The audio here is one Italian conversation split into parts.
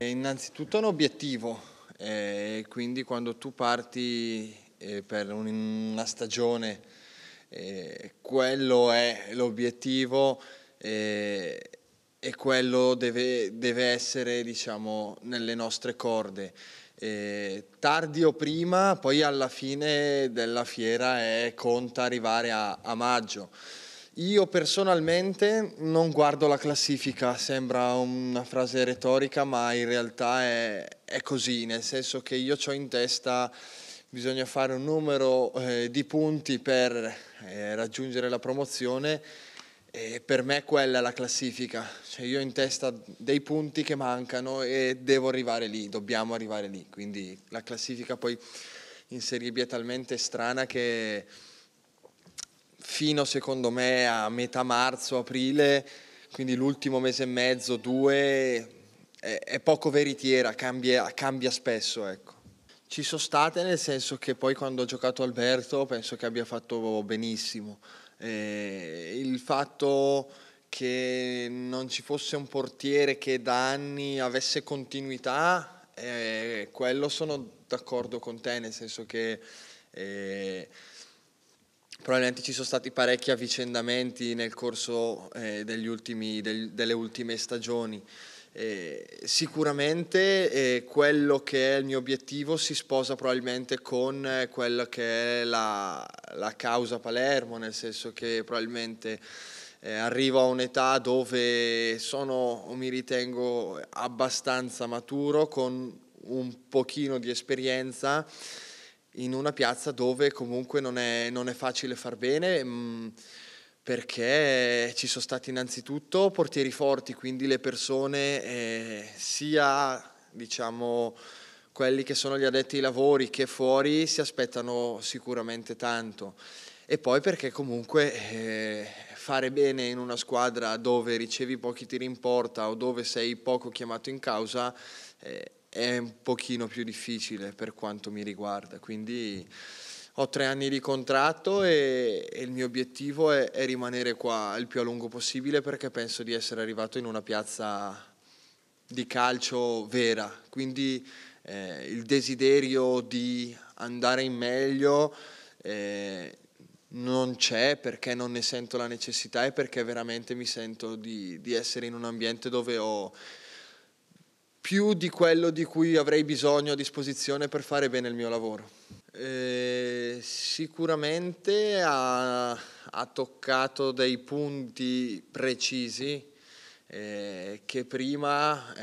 Innanzitutto è un obiettivo, quindi quando tu parti per una stagione, quello è l'obiettivo, e quello deve essere, diciamo, nelle nostre corde. Tardi o prima, poi alla fine della fiera conta arrivare a maggio. Io personalmente non guardo la classifica, sembra una frase retorica, ma in realtà è così, nel senso che io ho in testa bisogna fare un numero di punti per raggiungere la promozione, e per me quella è la classifica, cioè io ho in testa dei punti che mancano e devo arrivare lì, dobbiamo arrivare lì, quindi la classifica poi in Serie B è talmente strana che fino secondo me a metà marzo, aprile, quindi l'ultimo mese e mezzo, due, è poco veritiera, cambia spesso, ecco. Ci sono state, nel senso che poi quando ha giocato Alberto penso che abbia fatto benissimo. Il fatto che non ci fosse un portiere che da anni avesse continuità, quello sono d'accordo con te, nel senso che probabilmente ci sono stati parecchi avvicendamenti nel corso delle ultime stagioni. Sicuramente quello che è il mio obiettivo si sposa probabilmente con quello che è la causa Palermo, nel senso che probabilmente arrivo a un'età dove mi ritengo abbastanza maturo, con un pochino di esperienza in una piazza dove comunque non è facile far bene, perché ci sono stati innanzitutto portieri forti, quindi le persone, sia diciamo quelli che sono gli addetti ai lavori che fuori, si aspettano sicuramente tanto. E poi perché comunque fare bene in una squadra dove ricevi pochi tiri in porta o dove sei poco chiamato in causa è un pochino più difficile per quanto mi riguarda. Quindi ho 3 anni di contratto e il mio obiettivo è rimanere qua il più a lungo possibile, perché penso di essere arrivato in una piazza di calcio vera. Quindi il desiderio di andare in meglio non c'è, perché non ne sento la necessità e perché veramente mi sento di essere in un ambiente dove ho più di quello di cui avrei bisogno a disposizione per fare bene il mio lavoro. Sicuramente ha toccato dei punti precisi che prima,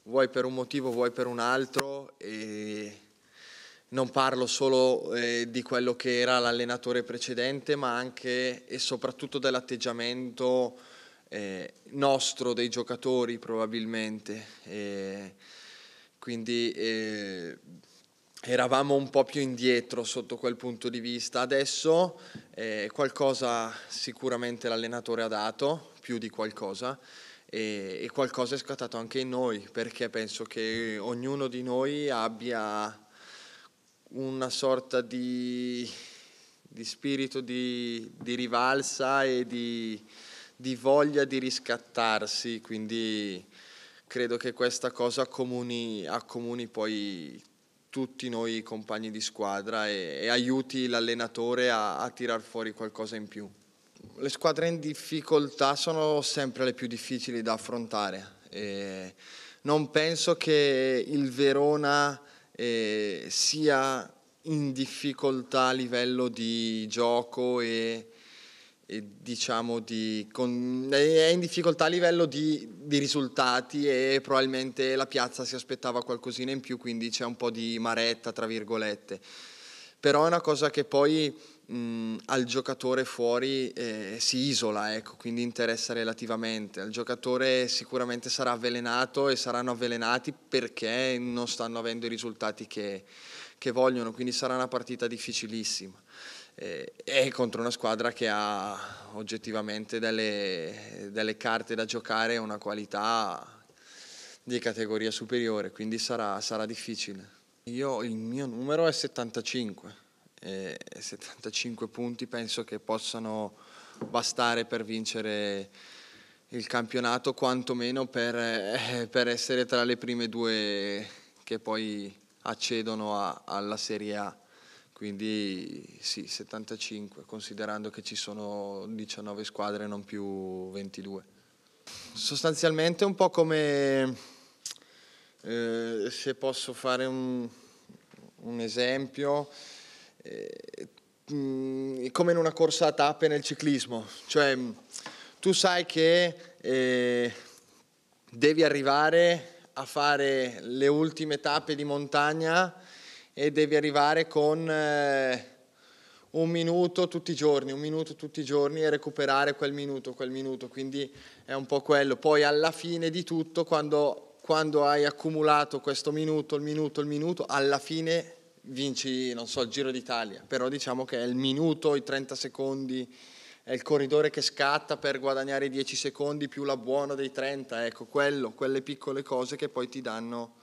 vuoi per un motivo, vuoi per un altro, e non parlo solo di quello che era l'allenatore precedente, ma anche e soprattutto dell'atteggiamento nostro, dei giocatori probabilmente. Quindi eravamo un po' più indietro sotto quel punto di vista. Adesso qualcosa sicuramente l'allenatore ha dato, più di qualcosa, e qualcosa è scattato anche in noi, perché penso che ognuno di noi abbia una sorta di spirito di rivalsa e di voglia di riscattarsi, quindi credo che questa cosa accomuni poi tutti noi compagni di squadra e aiuti l'allenatore a tirar fuori qualcosa in più. Le squadre in difficoltà sono sempre le più difficili da affrontare. Non penso che il Verona sia in difficoltà a livello di gioco e diciamo è in difficoltà a livello di risultati, e probabilmente la piazza si aspettava qualcosina in più, quindi c'è un po' di maretta tra virgolette. Però è una cosa che poi al giocatore fuori si isola, ecco, quindi interessa relativamente. Al giocatore sicuramente sarà avvelenato e saranno avvelenati perché non stanno avendo i risultati che vogliono, quindi sarà una partita difficilissima. E contro una squadra che ha oggettivamente delle carte da giocare, una qualità di categoria superiore, quindi sarà difficile. Il mio numero è 75, e 75 punti penso che possano bastare per vincere il campionato, quantomeno per essere tra le prime due che poi accedono alla Serie A. Quindi sì, 75, considerando che ci sono 19 squadre, non più 22. Sostanzialmente un po' come, se posso fare un esempio, come in una corsa a tappe nel ciclismo, cioè tu sai che devi arrivare a fare le ultime tappe di montagna e devi arrivare con un minuto tutti i giorni, e recuperare quel minuto, quindi è un po' quello. Poi alla fine di tutto, quando hai accumulato questo minuto, il minuto, alla fine vinci, non so, il Giro d'Italia, però diciamo che è il minuto, i 30 secondi, è il corridore che scatta per guadagnare 10 secondi più l'abbuono dei 30, ecco, quelle piccole cose che poi ti danno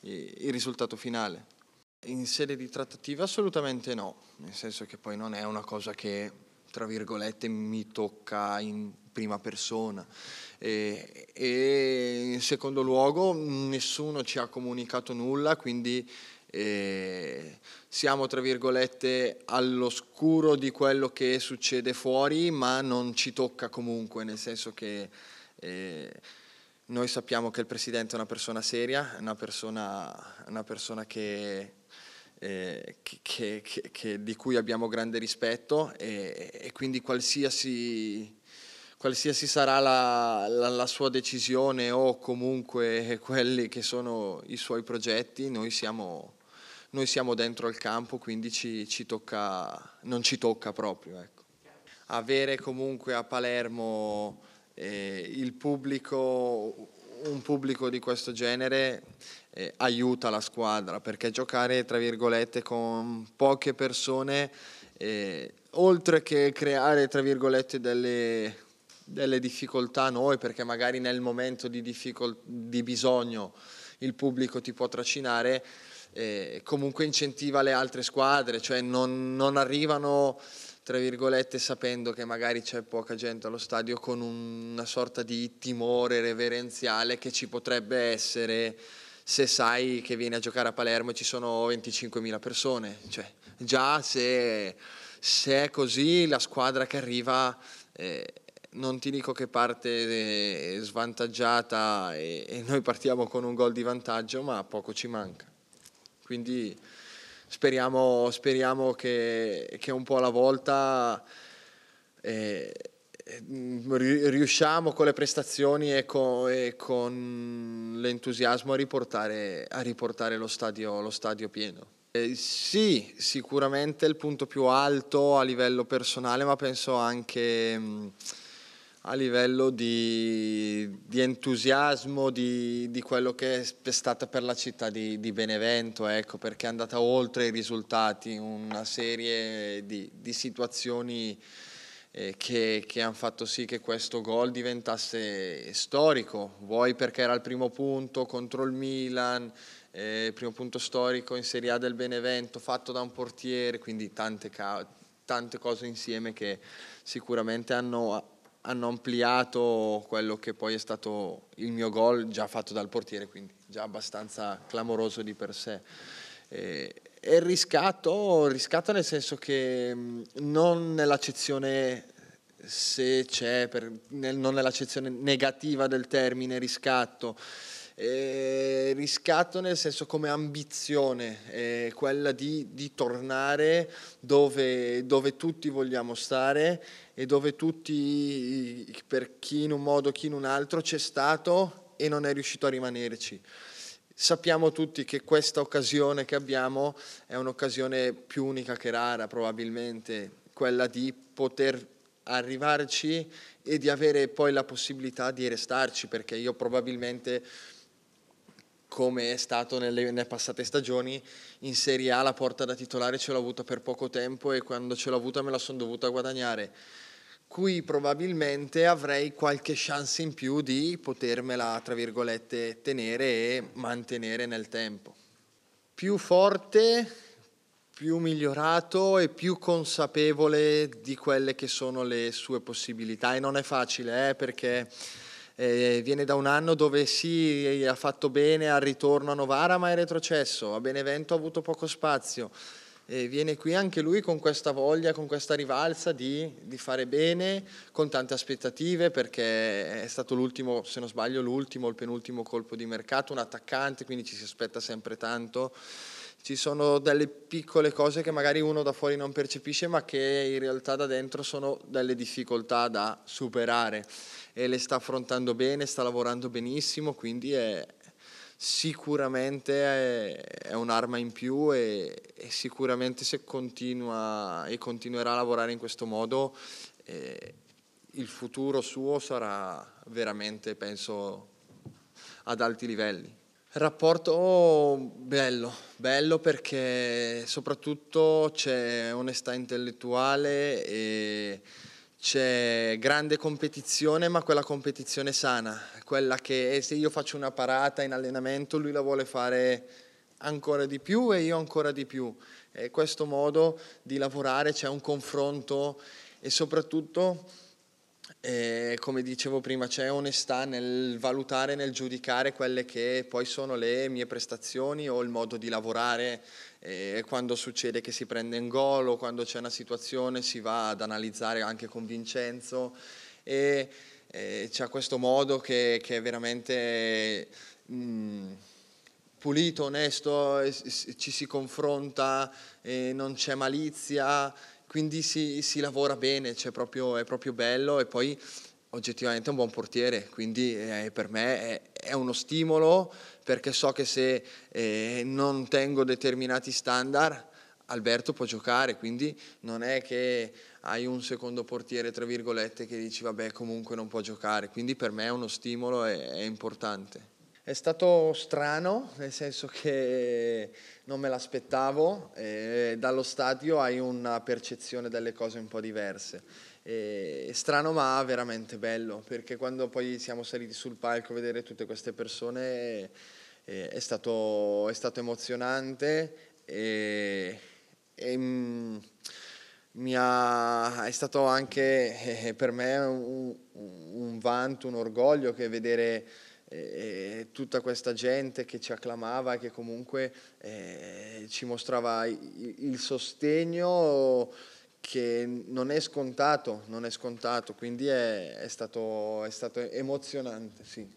il risultato finale. In sede di trattativa assolutamente no, nel senso che poi non è una cosa che, tra virgolette, mi tocca in prima persona. E in secondo luogo nessuno ci ha comunicato nulla, quindi siamo, tra virgolette, all'oscuro di quello che succede fuori, ma non ci tocca comunque, nel senso che noi sappiamo che il presidente è una persona seria, è una persona di cui abbiamo grande rispetto, e quindi qualsiasi sarà la sua decisione o comunque quelli che sono i suoi progetti, noi siamo dentro il campo, quindi non ci tocca proprio, ecco. Avere comunque a Palermo un pubblico di questo genere aiuta la squadra, perché giocare, tra virgolette, con poche persone, oltre che creare, tra virgolette, delle difficoltà a noi, perché magari nel momento di bisogno il pubblico ti può trascinare, comunque incentiva le altre squadre, cioè non arrivano, tra virgolette, sapendo che magari c'è poca gente allo stadio, con una sorta di timore reverenziale che ci potrebbe essere se sai che vieni a giocare a Palermo e ci sono 25.000 persone. Cioè, già se è così, la squadra che arriva, non ti dico che parte svantaggiata e noi partiamo con un gol di vantaggio, ma poco ci manca. Quindi speriamo che un po' alla volta riusciamo con le prestazioni e con l'entusiasmo a riportare lo stadio pieno. Sì, sicuramente il punto più alto a livello personale, ma penso anche a livello di entusiasmo di quello che è stata per la città di Benevento, ecco, perché è andata oltre i risultati, una serie di situazioni che hanno fatto sì che questo gol diventasse storico, vuoi perché era il primo punto contro il Milan, primo punto storico in Serie A del Benevento, fatto da un portiere, quindi tante cose insieme che sicuramente hanno ampliato quello che poi è stato il mio gol già fatto dal portiere, quindi già abbastanza clamoroso di per sé. E il riscatto nel senso che non nell'accezione, se c'è, non nell'accezione negativa del termine riscatto, riscatto nel senso come ambizione, quella di tornare dove tutti vogliamo stare e dove tutti, per chi in un modo, chi in un altro, c'è stato e non è riuscito a rimanerci. Sappiamo tutti che questa occasione che abbiamo è un'occasione più unica che rara, probabilmente, quella di poter arrivarci e di avere poi la possibilità di restarci, perché io probabilmente, come è stato nelle passate stagioni, in Serie A la porta da titolare ce l'ho avuta per poco tempo e quando ce l'ho avuta me la sono dovuta guadagnare. Qui probabilmente avrei qualche chance in più di potermela, tra virgolette, tenere e mantenere nel tempo. Più forte, più migliorato e più consapevole di quelle che sono le sue possibilità, e non è facile, perché viene da un anno dove sì, ha fatto bene al ritorno a Novara, ma è retrocesso, a Benevento ha avuto poco spazio. Viene qui anche lui con questa voglia, con questa rivalsa di fare bene, con tante aspettative, perché è stato l'ultimo, se non sbaglio l'ultimo o il penultimo colpo di mercato, un attaccante, quindi ci si aspetta sempre tanto. Ci sono delle piccole cose che magari uno da fuori non percepisce, ma che in realtà da dentro sono delle difficoltà da superare, e le sta affrontando bene, sta lavorando benissimo, quindi sicuramente è un'arma in più, e sicuramente se continua e continuerà a lavorare in questo modo, il futuro suo sarà veramente, penso, ad alti livelli. Rapporto bello perché soprattutto c'è onestà intellettuale e c'è grande competizione, ma quella competizione sana, quella che se io faccio una parata in allenamento lui la vuole fare ancora di più e io ancora di più. E questo modo di lavorare, c'è un confronto e soprattutto, come dicevo prima, c'è onestà nel valutare, nel giudicare quelle che poi sono le mie prestazioni o il modo di lavorare. Quando succede che si prende in gol o quando c'è una situazione si va ad analizzare anche con Vincenzo, c'è questo modo che è veramente pulito, onesto, ci si confronta, non c'è malizia, quindi si lavora bene, è proprio bello, e poi oggettivamente è un buon portiere, quindi per me è uno stimolo, perché so che se non tengo determinati standard Alberto può giocare, quindi non è che hai un secondo portiere, tra virgolette, che dici vabbè comunque non può giocare, quindi per me è uno stimolo e è importante. È stato strano, nel senso che non me l'aspettavo, dallo stadio hai una percezione delle cose un po' diverse. Strano ma veramente bello, perché quando poi siamo saliti sul palco a vedere tutte queste persone, è stato emozionante, e è stato anche per me un vanto, un orgoglio, che vedere tutta questa gente che ci acclamava e che comunque ci mostrava il sostegno, che non è scontato, quindi è stato emozionante, sì.